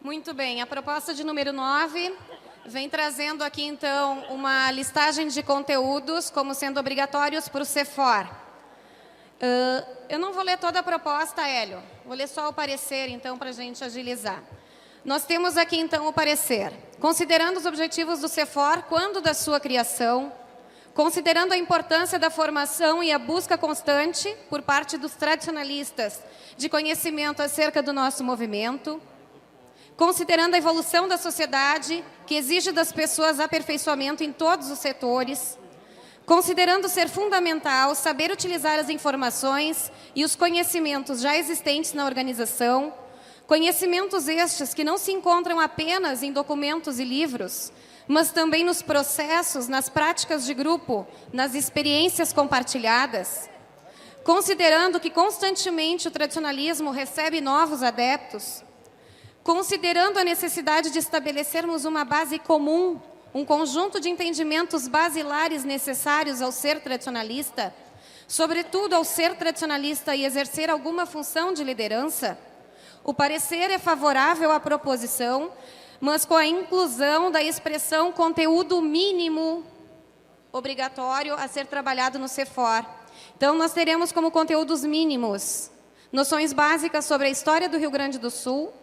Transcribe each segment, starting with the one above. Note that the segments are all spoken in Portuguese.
Muito bem, a proposta de número 9 vem trazendo aqui, então, uma listagem de conteúdos como sendo obrigatórios para o CEFOR. Eu não vou ler toda a proposta, Hélio. Vou ler só o parecer, então, para a gente agilizar. Nós temos aqui, então, o parecer. Considerando os objetivos do CEFOR quando da sua criação, considerando a importância da formação e a busca constante por parte dos tradicionalistas de conhecimento acerca do nosso movimento, considerando a evolução da sociedade, que exige das pessoas aperfeiçoamento em todos os setores, considerando ser fundamental saber utilizar as informações e os conhecimentos já existentes na organização, conhecimentos estes que não se encontram apenas em documentos e livros, mas também nos processos, nas práticas de grupo, nas experiências compartilhadas, considerando que constantemente o tradicionalismo recebe novos adeptos, considerando a necessidade de estabelecermos uma base comum, um conjunto de entendimentos basilares necessários ao ser tradicionalista, sobretudo ao ser tradicionalista e exercer alguma função de liderança, o parecer é favorável à proposição, mas com a inclusão da expressão conteúdo mínimo obrigatório a ser trabalhado no CEFOR. Então, nós teremos como conteúdos mínimos noções básicas sobre a história do Rio Grande do Sul,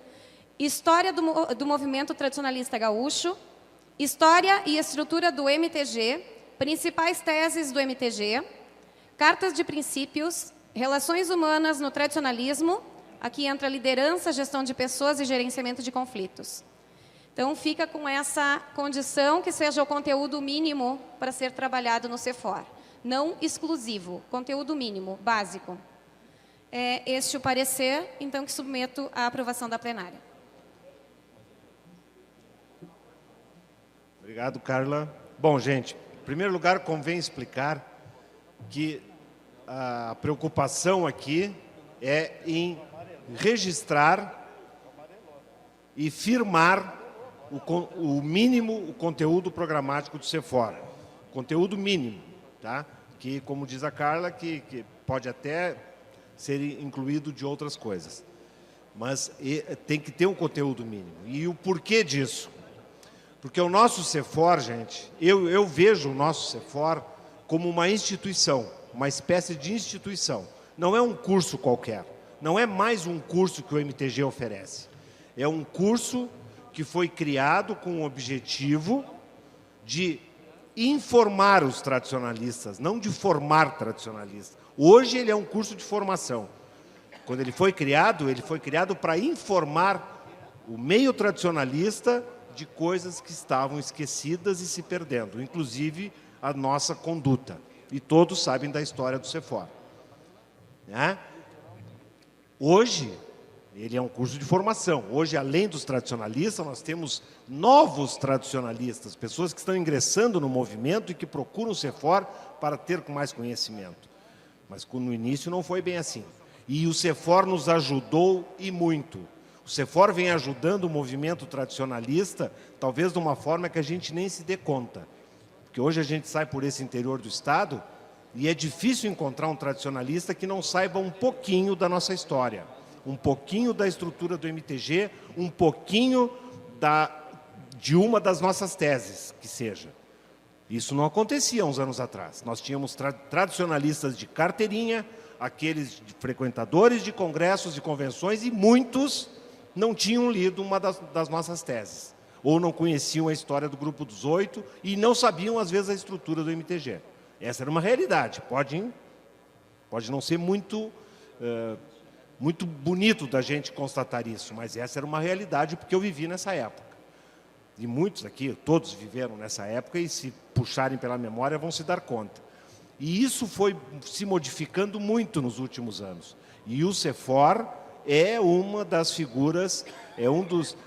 história do movimento tradicionalista gaúcho, história e estrutura do MTG, principais teses do MTG, cartas de princípios, relações humanas no tradicionalismo, aqui entra liderança, gestão de pessoas e gerenciamento de conflitos. Então, fica com essa condição que seja o conteúdo mínimo para ser trabalhado no CEFOR. Não exclusivo, conteúdo mínimo, básico. É este o parecer, então, que submeto à aprovação da plenária. Obrigado, Carla. Bom, gente, em primeiro lugar, convém explicar que a preocupação aqui é em registrar e firmar o mínimo, o conteúdo programático do CEFOR. Conteúdo mínimo, tá? Que, como diz a Carla, que pode até ser incluído de outras coisas. Mas tem que ter um conteúdo mínimo. E o porquê disso? Porque o nosso CEFOR, gente, eu vejo o nosso CEFOR como uma instituição, uma espécie de instituição. Não é um curso qualquer, não é mais um curso que o MTG oferece. É um curso que foi criado com o objetivo de informar os tradicionalistas, não de formar tradicionalistas. Hoje ele é um curso de formação. Quando ele foi criado para informar o meio tradicionalista de coisas que estavam esquecidas e se perdendo, inclusive a nossa conduta. E todos sabem da história do CEFOR. Né? Hoje, ele é um curso de formação. Hoje, além dos tradicionalistas, nós temos novos tradicionalistas, pessoas que estão ingressando no movimento e que procuram o CEFOR para ter mais conhecimento. Mas no início não foi bem assim. E o CEFOR nos ajudou e muito. O CEFOR vem ajudando o movimento tradicionalista, talvez de uma forma que a gente nem se dê conta. Porque hoje a gente sai por esse interior do Estado e é difícil encontrar um tradicionalista que não saiba um pouquinho da nossa história, um pouquinho da estrutura do MTG, um pouquinho de uma das nossas teses, que seja. Isso não acontecia uns anos atrás. Nós tínhamos tradicionalistas de carteirinha, aqueles frequentadores de congressos e convenções, e muitos não tinham lido uma das nossas teses, ou não conheciam a história do Grupo dos Oito e não sabiam, às vezes, a estrutura do MTG. Essa era uma realidade. Pode não ser muito bonito da gente constatar isso, mas essa era uma realidade porque eu vivi nessa época. E muitos aqui, todos viveram nessa época e, se puxarem pela memória, vão se dar conta. E isso foi se modificando muito nos últimos anos. E o CEFOR é uma das figuras,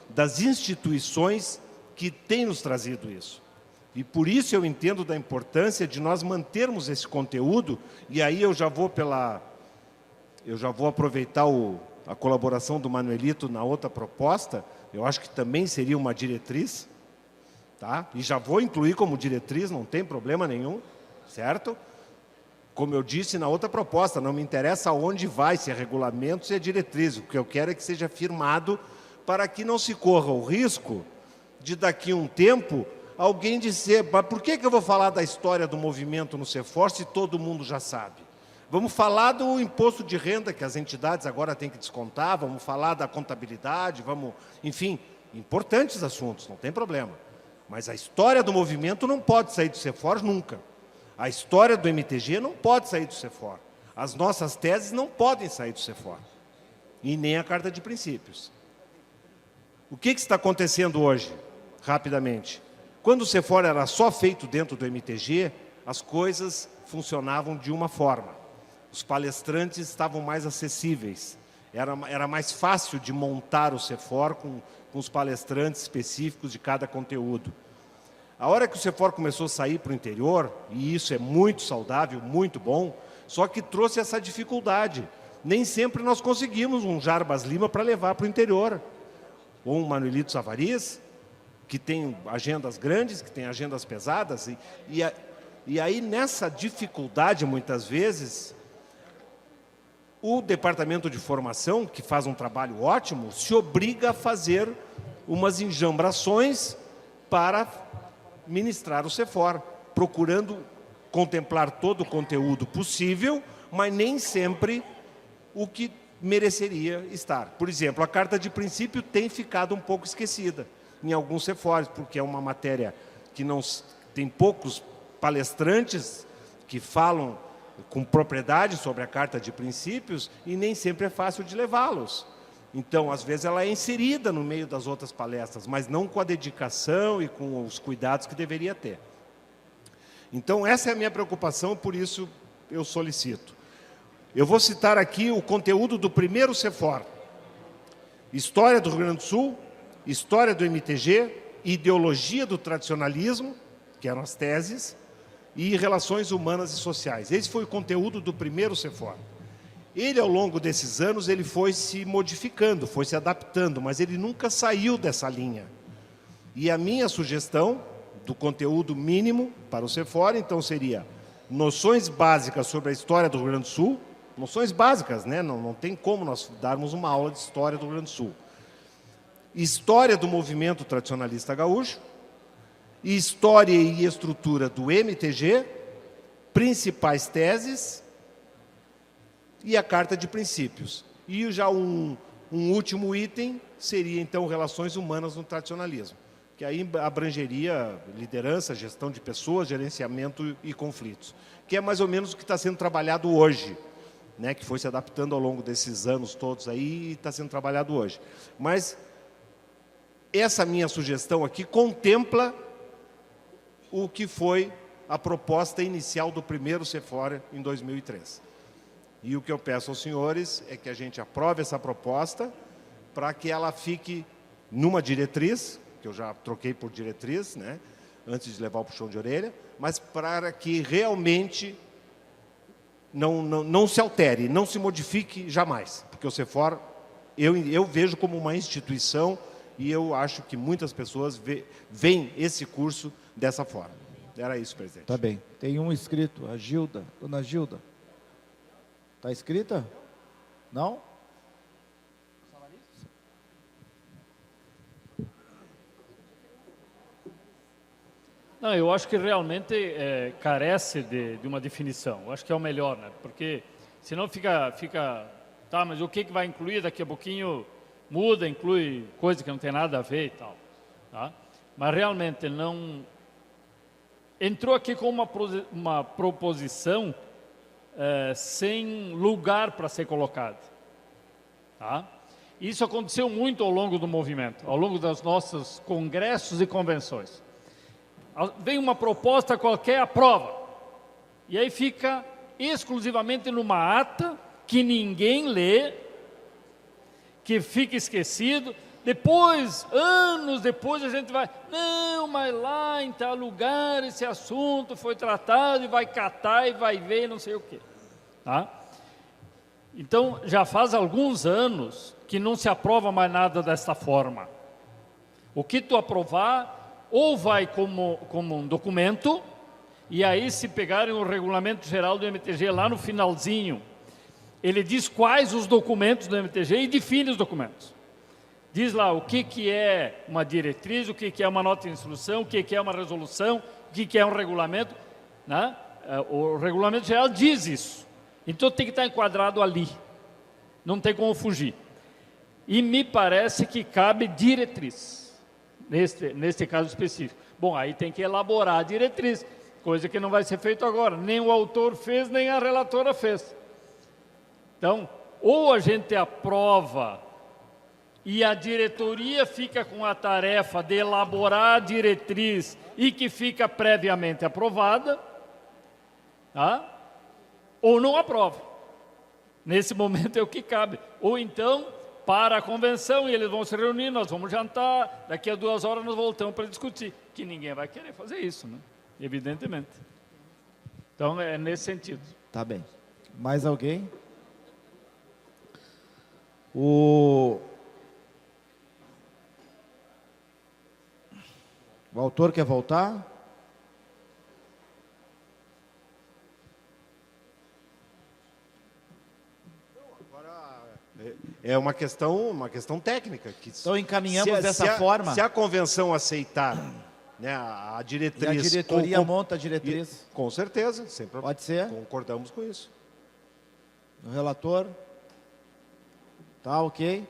das instituições que tem nos trazido isso. E por isso eu entendo da importância de nós mantermos esse conteúdo, e aí eu já vou aproveitar a colaboração do Manuelito na outra proposta. Eu acho que também seria uma diretriz, tá? E já vou incluir como diretriz, não tem problema nenhum, certo? Como eu disse na outra proposta, não me interessa aonde vai, se é regulamento, se é diretriz. O que eu quero é que seja firmado para que não se corra o risco de, daqui a um tempo, alguém dizer, mas por que eu vou falar da história do movimento no CEFOR se todo mundo já sabe? Vamos falar do imposto de renda que as entidades agora têm que descontar, vamos falar da contabilidade, enfim, importantes assuntos, não tem problema. Mas a história do movimento não pode sair do CEFOR nunca. A história do MTG não pode sair do CEFOR. As nossas teses não podem sair do CEFOR. E nem a Carta de Princípios. O que está acontecendo hoje, rapidamente? Quando o CEFOR era só feito dentro do MTG, as coisas funcionavam de uma forma. Os palestrantes estavam mais acessíveis. Era mais fácil de montar o CEFOR com os palestrantes específicos de cada conteúdo. A hora que o CEFOR começou a sair para o interior, e isso é muito saudável, muito bom, só que trouxe essa dificuldade. Nem sempre nós conseguimos um Jarbas Lima para levar para o interior. Ou um Manuelito Savariz, que tem agendas grandes, que tem agendas pesadas. E aí, nessa dificuldade, muitas vezes, o departamento de formação, que faz um trabalho ótimo, se obriga a fazer umas enjambrações para ministrar o CEFOR, procurando contemplar todo o conteúdo possível, mas nem sempre o que mereceria estar. Por exemplo, a Carta de Princípio tem ficado um pouco esquecida em alguns CEFORs, porque é uma matéria que não tem poucos palestrantes que falam com propriedade sobre a Carta de Princípios e nem sempre é fácil de levá-los. Então, às vezes, ela é inserida no meio das outras palestras, mas não com a dedicação e com os cuidados que deveria ter. Então, essa é a minha preocupação, por isso eu solicito. Eu vou citar aqui o conteúdo do primeiro CEFOR. História do Rio Grande do Sul, História do MTG, Ideologia do Tradicionalismo, que eram as teses, e Relações Humanas e Sociais. Esse foi o conteúdo do primeiro CEFOR. Ele, ao longo desses anos, ele foi se modificando, foi se adaptando, mas ele nunca saiu dessa linha. E a minha sugestão do conteúdo mínimo para o CEFOR, então, seria noções básicas sobre a história do Rio Grande do Sul, noções básicas, né? Não tem como nós darmos uma aula de história do Rio Grande do Sul. História do movimento tradicionalista gaúcho, história e estrutura do MTG, principais teses e a Carta de Princípios. E já um último item seria, então, Relações Humanas no Tradicionalismo, que aí abrangeria liderança, gestão de pessoas, gerenciamento e conflitos, que é mais ou menos o que está sendo trabalhado hoje, né, que foi se adaptando ao longo desses anos todos aí e está sendo trabalhado hoje. Mas essa minha sugestão aqui contempla o que foi a proposta inicial do primeiro CEFOR em 2003. E o que eu peço aos senhores é que a gente aprove essa proposta para que ela fique numa diretriz, que eu já troquei por diretriz, né, antes de levar o puxão de orelha, mas para que realmente não se altere, não se modifique jamais. Porque o CEFOR, eu vejo como uma instituição e eu acho que muitas pessoas veem esse curso dessa forma. Era isso, presidente. Tá bem. Tem um inscrito, a Gilda. Dona Gilda. Está inscrita? Não? Não, eu acho que realmente carece de uma definição. Eu acho que é o melhor, né? Porque senão fica... Tá, mas o que vai incluir? Daqui a pouquinho muda, inclui coisa que não tem nada a ver e tal. Tá? Mas realmente não... Entrou aqui com uma proposição sem lugar para ser colocado. Tá? Isso aconteceu muito ao longo do movimento, ao longo dos nossos congressos e convenções. Vem uma proposta qualquer, aprova. E aí fica exclusivamente numa ata que ninguém lê, que fica esquecido. Depois, anos depois, a gente vai... Não, mas lá em tal lugar esse assunto foi tratado e vai catar e vai ver não sei o quê. Tá? Então, já faz alguns anos que não se aprova mais nada desta forma. O que tu aprovar, ou vai como um documento, e aí se pegarem o regulamento geral do MTG lá no finalzinho, ele diz quais os documentos do MTG e define os documentos. diz lá o que é uma diretriz, o que é uma nota de instrução, o que é uma resolução, o que é um regulamento, né? O regulamento geral diz isso. Então tem que estar enquadrado ali. Não tem como fugir. E me parece que cabe diretriz, neste caso específico. Bom, aí tem que elaborar a diretriz, coisa que não vai ser feito agora. Nem o autor fez, nem a relatora fez. Então, ou a gente aprova e a diretoria fica com a tarefa de elaborar a diretriz e que fica previamente aprovada, tá? Ou não aprova. Nesse momento é o que cabe. Ou então, para a convenção, e eles vão se reunir, nós vamos jantar, daqui a 2 horas nós voltamos para discutir. Que ninguém vai querer fazer isso, né? Evidentemente. Então, é nesse sentido. Tá bem. Mais alguém? O autor quer voltar? É uma questão técnica. Então encaminhamos dessa forma. Se a convenção aceitar, né, a diretriz... E a diretoria monta a diretriz. Com certeza, sempre Pode ser? concordamos com isso. O relator? Tá, ok.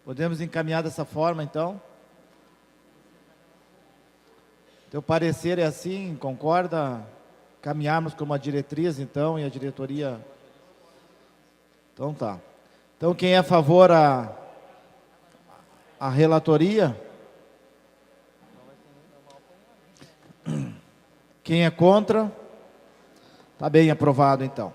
Podemos encaminhar dessa forma, então? Teu parecer é assim, concorda? Caminharmos com uma diretriz, então, e a diretoria... Então tá. Então, quem é a favor a relatoria? Quem é contra? Tá bem aprovado, então.